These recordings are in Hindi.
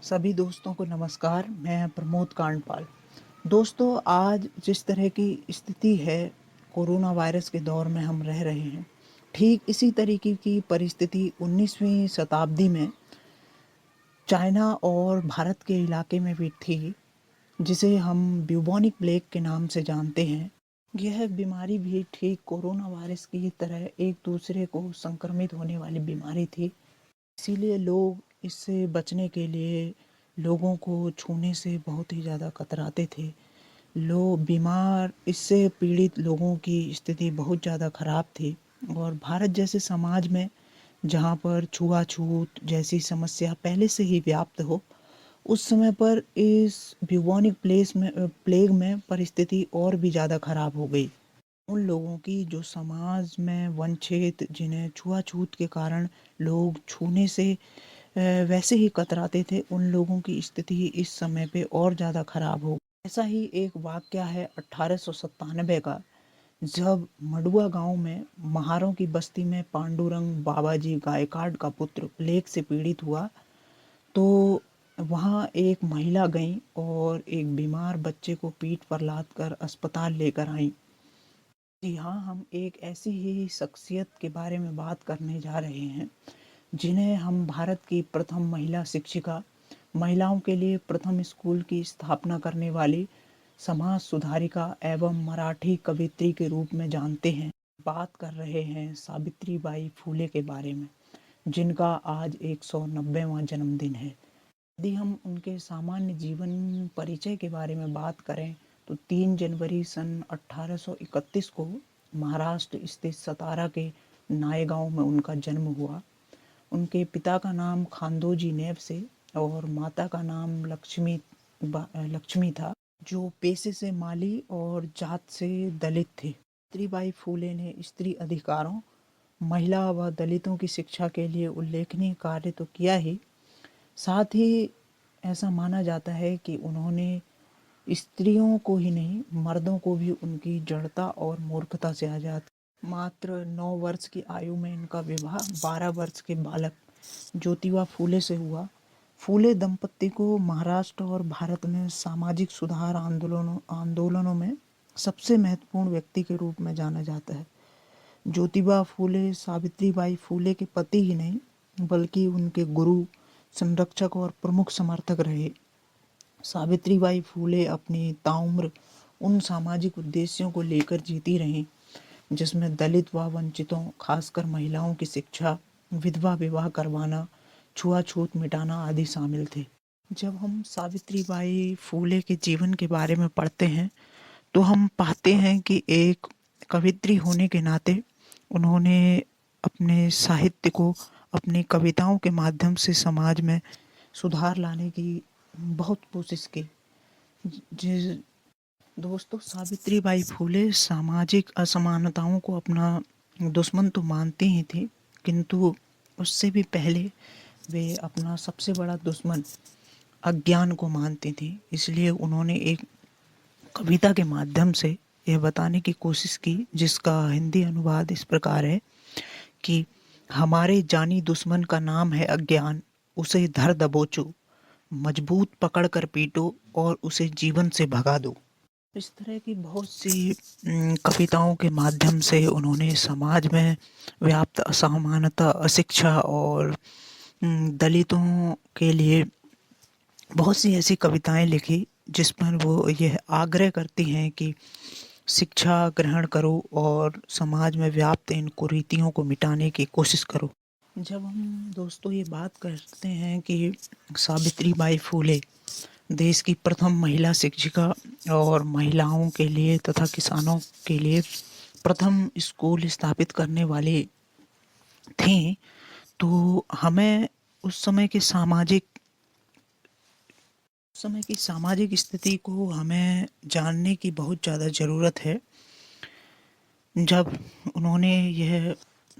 सभी दोस्तों को नमस्कार। मैं प्रमोद कांडपाल। दोस्तों, आज जिस तरह की स्थिति है, कोरोना वायरस के दौर में हम रह रहे हैं, ठीक इसी तरीके की परिस्थिति 19वीं शताब्दी में चाइना और भारत के इलाके में भी थी, जिसे हम ब्यूबोनिक प्लेग के नाम से जानते हैं। यह बीमारी भी ठीक कोरोना वायरस की तरह एक दूसरे को संक्रमित होने वाली बीमारी थी। इसीलिए लोग इससे बचने के लिए लोगों को छूने से बहुत ही ज़्यादा कतराते थे। लोग बीमार इससे पीड़ित लोगों की स्थिति बहुत ज़्यादा ख़राब थी। और भारत जैसे समाज में जहाँ पर छुआछूत जैसी समस्या पहले से ही व्याप्त हो, उस समय पर इस ब्यूबोनिक प्लेग में परिस्थिति और भी ज़्यादा ख़राब हो गई। उन लोगों की जो समाज में वंचित, जिन्हें छुआछूत के कारण लोग छूने से वैसे ही कतराते थे, उन लोगों की स्थिति इस समय पे और ज़्यादा खराब हो। ऐसा ही एक वाक़या है 1897 का, जब मडुआ गांव में महारों की बस्ती में पांडुरंग बाबाजी गायकाड का पुत्र प्लेग से पीड़ित हुआ। तो वहाँ एक महिला गई और एक बीमार बच्चे को पीठ पर लाद कर अस्पताल लेकर आई। जी हाँ, हम एक ऐसी ही शख्सियत के बारे में बात करने जा रहे हैं, जिन्हें हम भारत की प्रथम महिला शिक्षिका, महिलाओं के लिए प्रथम स्कूल की स्थापना करने वाली समाज सुधारिका एवं मराठी कवयित्री के रूप में जानते हैं। बात कर रहे हैं सावित्रीबाई फूले के बारे में, जिनका आज 190वां जन्मदिन है। यदि हम उनके सामान्य जीवन परिचय के बारे में बात करें, तो 3 जनवरी सन 1831 को महाराष्ट्र स्थित सतारा के नायगांव में उनका जन्म हुआ। उनके पिता का नाम खांदोजी नेवसे और माता का नाम लक्ष्मी था, जो पेशे से माली और जात से दलित थे। सावित्रीबाई फूले ने स्त्री अधिकारों, महिला व दलितों की शिक्षा के लिए उल्लेखनीय कार्य तो किया ही, साथ ही ऐसा माना जाता है कि उन्होंने स्त्रियों को ही नहीं, मर्दों को भी उनकी जड़ता और मूर्खता से आज़ाद। मात्र 9 वर्ष की आयु में इनका विवाह 12 वर्ष के बालक ज्योतिबा फूले से हुआ। फूले दंपति को महाराष्ट्र और भारत में सामाजिक सुधार आंदोलनों में सबसे महत्वपूर्ण व्यक्ति के रूप में जाना जाता है। ज्योतिबा फूले सावित्रीबाई फूले के पति ही नहीं, बल्कि उनके गुरु, संरक्षक और प्रमुख समर्थक रहे। सावित्रीबाई फूले अपनी ताउम्र उन सामाजिक उद्देश्यों को लेकर जीती रहीं, जिसमें दलित व वंचितों, खासकर महिलाओं की शिक्षा, विधवा विवाह करवाना, छुआछूत मिटाना आदि शामिल थे। जब हम सावित्रीबाई फूले के जीवन के बारे में पढ़ते हैं, तो हम पाते हैं कि एक कवयित्री होने के नाते उन्होंने अपने साहित्य को अपनी कविताओं के माध्यम से समाज में सुधार लाने की बहुत कोशिश की। जिस दोस्तों, सावित्रीबाई फूले सामाजिक असमानताओं को अपना दुश्मन तो मानती ही थी, किंतु उससे भी पहले वे अपना सबसे बड़ा दुश्मन अज्ञान को मानती थी। इसलिए उन्होंने एक कविता के माध्यम से यह बताने की कोशिश की, जिसका हिंदी अनुवाद इस प्रकार है कि हमारे जानी दुश्मन का नाम है अज्ञान, उसे धर दबोचो, मजबूत पकड़ कर पीटो और उसे जीवन से भगा दो। इस तरह की बहुत सी कविताओं के माध्यम से उन्होंने समाज में व्याप्त असमानता, अशिक्षा और दलितों के लिए बहुत सी ऐसी कविताएं लिखी, जिस पर वो यह आग्रह करती हैं कि शिक्षा ग्रहण करो और समाज में व्याप्त इन कुरीतियों को मिटाने की कोशिश करो। जब हम दोस्तों ये बात करते हैं कि सावित्रीबाई फूले देश की प्रथम महिला शिक्षिका और महिलाओं के लिए तथा किसानों के लिए प्रथम स्कूल स्थापित करने वाली थीं, तो हमें उस समय की सामाजिक स्थिति को हमें जानने की बहुत ज़्यादा ज़रूरत है। जब उन्होंने यह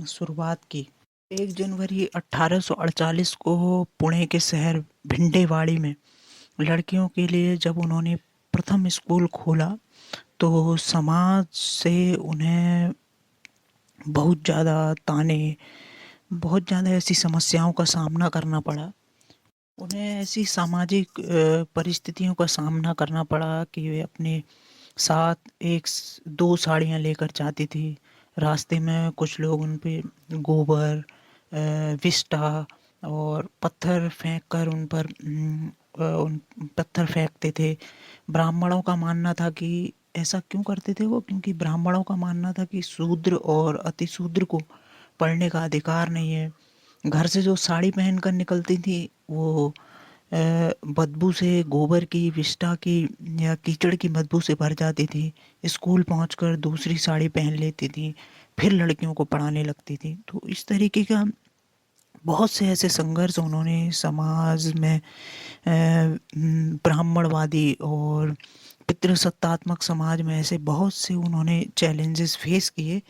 शुरुआत की, 1 जनवरी 1848 को पुणे के शहर भिंडेवाड़ी में लड़कियों के लिए जब उन्होंने प्रथम स्कूल खोला, तो समाज से उन्हें बहुत ज़्यादा ताने, बहुत ज़्यादा ऐसी समस्याओं का सामना करना पड़ा। उन्हें ऐसी सामाजिक परिस्थितियों का सामना करना पड़ा कि वे अपने साथ दो साड़ियाँ लेकर जाती थी। रास्ते में कुछ लोग उन पे गोबर, विष्ठा और पत्थर फेंक कर उन पत्थर फेंकते थे। ब्राह्मणों का मानना था कि ऐसा क्यों करते थे वो, क्योंकि ब्राह्मणों का मानना था कि शूद्र और अतिशूद्र को पढ़ने का अधिकार नहीं है। घर से जो साड़ी पहनकर निकलती थी वो बदबू से, गोबर की, विष्ठा की या कीचड़ की बदबू से भर जाती थी। स्कूल पहुंचकर दूसरी साड़ी पहन लेती थी, फिर लड़कियों को पढ़ाने लगती थी। तो इस तरीके का बहुत से ऐसे संघर्ष उन्होंने समाज में ब्राह्मणवादी और पितृसत्तात्मक समाज में ऐसे बहुत से उन्होंने चैलेंजेस फेस किए।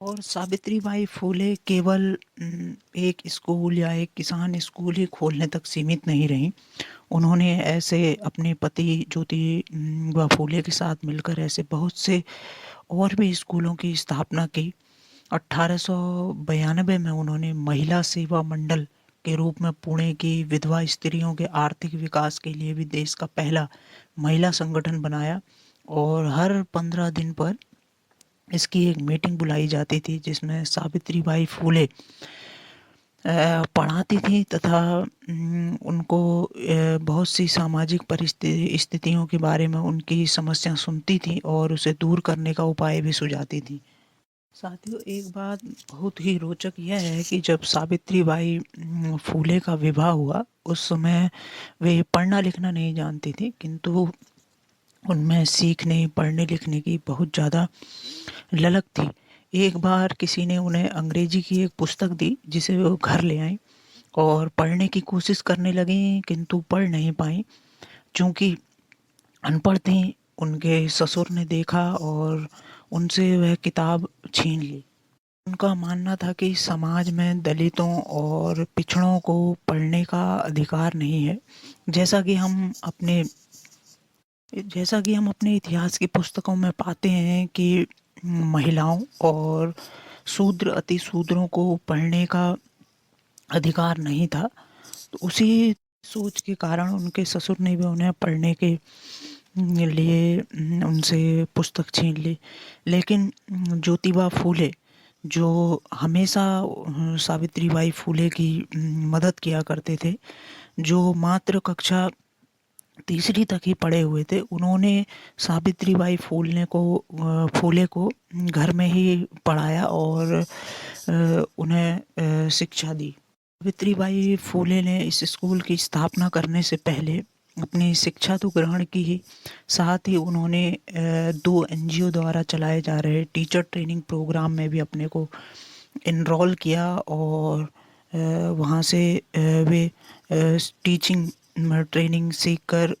और सावित्रीबाई फूले केवल एक स्कूल या एक किसान स्कूल ही खोलने तक सीमित नहीं रहीं। उन्होंने ऐसे अपने पति ज्योतिबा फूले के साथ मिलकर ऐसे बहुत से और भी स्कूलों की स्थापना की। 1892 में उन्होंने महिला सेवा मंडल के रूप में पुणे की विधवा स्त्रियों के आर्थिक विकास के लिए भी देश का पहला महिला संगठन बनाया और हर 15 दिन पर इसकी एक मीटिंग बुलाई जाती थी जिसमें सावित्रीबाई फूले पढ़ाती थी तथा उनको बहुत सी सामाजिक परिस्थिति स्थितियों के बारे में उनकी समस्या सुनती थी और उसे दूर करने का उपाय भी सुझाती थी। साथियों, एक बात बहुत ही रोचक यह है कि जब सावित्रीबाई फूले का विवाह हुआ उस समय वे पढ़ना लिखना नहीं जानती थी, किंतु उनमें सीखने पढ़ने लिखने की बहुत ज़्यादा ललक थी। एक बार किसी ने उन्हें अंग्रेजी की एक पुस्तक दी जिसे वो घर ले आई और पढ़ने की कोशिश करने लगी, किंतु पढ़ नहीं पाई। चूँकि अनपढ़ थीं, उनके ससुर ने देखा और उनसे वह किताब छीन ली। उनका मानना था कि समाज में दलितों और पिछड़ों को पढ़ने का अधिकार नहीं है। जैसा कि हम अपने जैसा कि हम अपने इतिहास की पुस्तकों में पाते हैं कि महिलाओं और शूद्र अतिशूद्रों को पढ़ने का अधिकार नहीं था। तो उसी सोच के कारण उनके ससुर ने भी उन्हें पढ़ने के लिए उनसे पुस्तक छीन ली। लेकिन ज्योतिबा फूले जो हमेशा सावित्रीबाई फूले की मदद किया करते थे, जो मात्र कक्षा तीसरी तक ही पढ़े हुए थे, उन्होंने सावित्रीबाई फूले को घर में ही पढ़ाया और उन्हें शिक्षा दी। सावित्रीबाई फूले ने इस स्कूल की स्थापना करने से पहले अपनी शिक्षा तो ग्रहण की ही, साथ ही उन्होंने 2 एनजीओ द्वारा चलाए जा रहे टीचर ट्रेनिंग प्रोग्राम में भी अपने को इनरोल किया और वहाँ से वे टीचिंग ट्रेनिंग सीखकर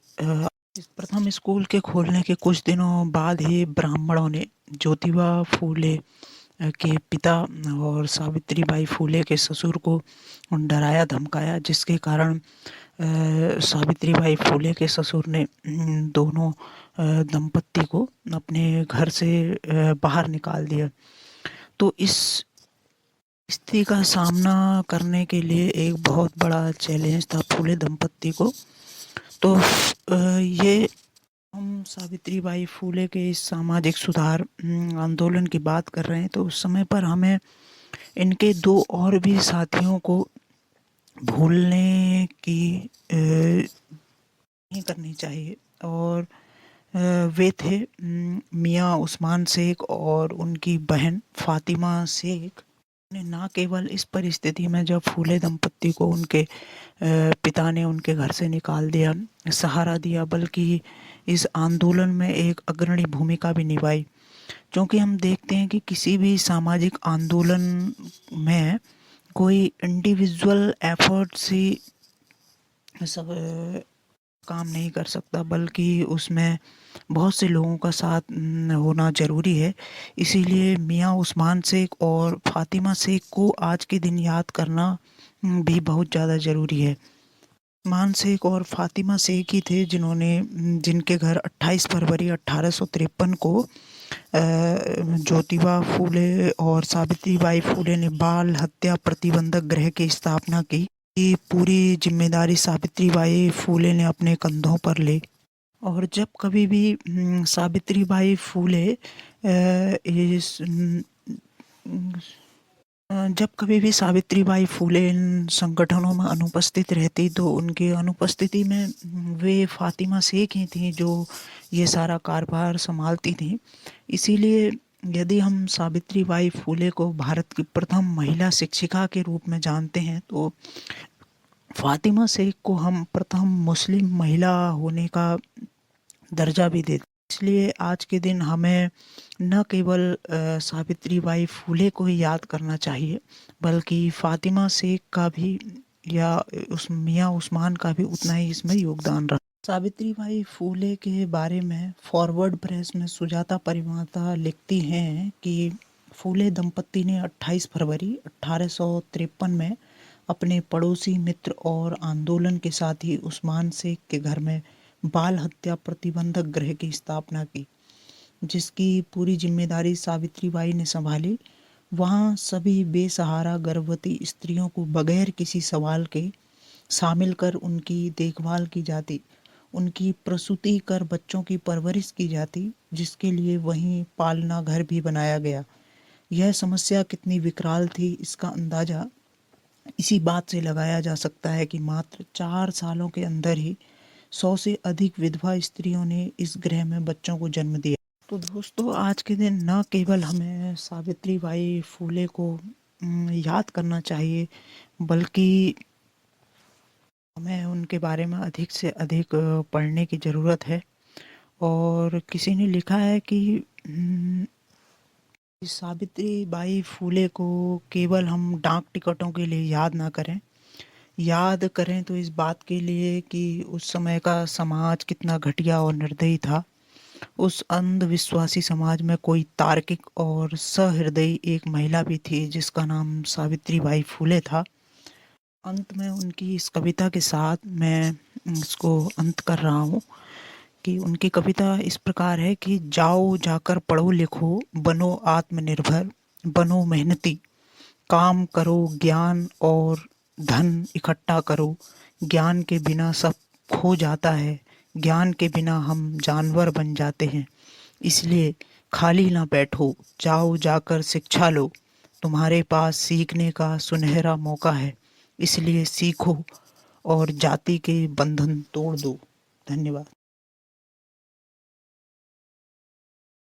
इस प्रथम स्कूल के खोलने के कुछ दिनों बाद ही ब्राह्मणों ने ज्योतिबा फूले के पिता और सावित्रीबाई फूले के ससुर को डराया धमकाया, जिसके कारण सावित्रीबाई फूले के ससुर ने दोनों दंपत्ति को अपने घर से बाहर निकाल दिया। तो इस स्थिति का सामना करने के लिए एक बहुत बड़ा चैलेंज था फूले दंपत्ति को। तो ये हम सावित्रीबाई फूले के इस सामाजिक सुधार आंदोलन की बात कर रहे हैं, तो उस समय पर हमें इनके 2 और भी साथियों को भूलने की नहीं करनी चाहिए और वे थे मियाँ उस्मान शेख और उनकी बहन फातिमा शेख। ने ना केवल इस परिस्थिति में जब फूले दंपत्ति को उनके पिता ने उनके घर से निकाल दिया, सहारा दिया, बल्कि इस आंदोलन में एक अग्रणी भूमिका भी निभाई। क्योंकि हम देखते हैं कि किसी भी सामाजिक आंदोलन में कोई इंडिविजुअल एफर्ट से सब काम नहीं कर सकता, बल्कि उसमें बहुत से लोगों का साथ होना ज़रूरी है। इसीलिए मियाँ उस्मान शेख और फातिमा शेख को आज के दिन याद करना भी बहुत ज़्यादा ज़रूरी है। उस्मान शेख और फातिमा शेख ही थे जिनके घर 28 फरवरी 1853 को ज्योतिबा फूले और सावित्रीबाई फूले ने बाल हत्या प्रतिबंधक गृह की स्थापना की। ये पूरी जिम्मेदारी सावित्रीबाई फूले ने अपने कंधों पर ली। और जब कभी भी सावित्रीबाई फूले इस जब कभी भी सावित्रीबाई फूले इन संगठनों में अनुपस्थित रहती तो उनकी अनुपस्थिति में वे फातिमा शेख ही थी जो ये सारा कारोबार संभालती थी। इसीलिए यदि हम सावित्रीबाई फूले को भारत की प्रथम महिला शिक्षिका के रूप में जानते हैं तो फातिमा शेख को हम प्रथम मुस्लिम महिला होने का दर्जा भी देते। इसलिए आज के दिन हमें न केवल सावित्रीबाई फूले को ही याद करना चाहिए बल्कि फातिमा शेख का भी या उस मियाँ उस्मान का भी उतना ही इसमें योगदान रहा। सावित्रीबाई फूले के बारे में फॉरवर्ड प्रेस में सुजाता परिवाता लिखती हैं कि फूले दंपत्ति ने 28 फरवरी 1853 में अपने पड़ोसी मित्र और आंदोलन के साथी उस्मान शेख के घर में बाल हत्या प्रतिबंधक गृह की स्थापना की, जिसकी पूरी जिम्मेदारी सावित्रीबाई ने संभाली। वहाँ सभी बेसहारा गर्भवती स्त्रियों को बगैर किसी सवाल के शामिल कर उनकी देखभाल की जाती, उनकी प्रसूति कर बच्चों की परवरिश की जाती, जिसके लिए वहीं पालना घर भी बनाया गया। यह समस्या कितनी विकराल थी इसका अंदाज़ा इसी बात से लगाया जा सकता है कि मात्र 4 सालों के अंदर ही 100 से अधिक विधवा स्त्रियों ने इस गृह में बच्चों को जन्म दिया। तो दोस्तों आज के दिन न केवल हमें सावित्रीबाई फूले को याद करना चाहिए बल्कि हमें उनके बारे में अधिक से अधिक पढ़ने की ज़रूरत है। और किसी ने लिखा है कि सावित्रीबाई फूले को केवल हम डाक टिकटों के लिए याद ना करें, याद करें तो इस बात के लिए कि उस समय का समाज कितना घटिया और निर्दयी था। उस अंधविश्वासी समाज में कोई तार्किक और सहृदयी एक महिला भी थी जिसका नाम सावित्रीबाई फूले था। अंत में उनकी इस कविता के साथ मैं इसको अंत कर रहा हूँ कि उनकी कविता इस प्रकार है कि जाओ जाकर पढ़ो लिखो, बनो आत्मनिर्भर, बनो मेहनती, काम करो ज्ञान और धन इकट्ठा करो। ज्ञान के बिना सब खो जाता है, ज्ञान के बिना हम जानवर बन जाते हैं। इसलिए खाली ना बैठो, जाओ जाकर शिक्षा लो। तुम्हारे पास सीखने का सुनहरा मौका है, इसलिए सीखो और जाति के बंधन तोड़ दो। धन्यवाद।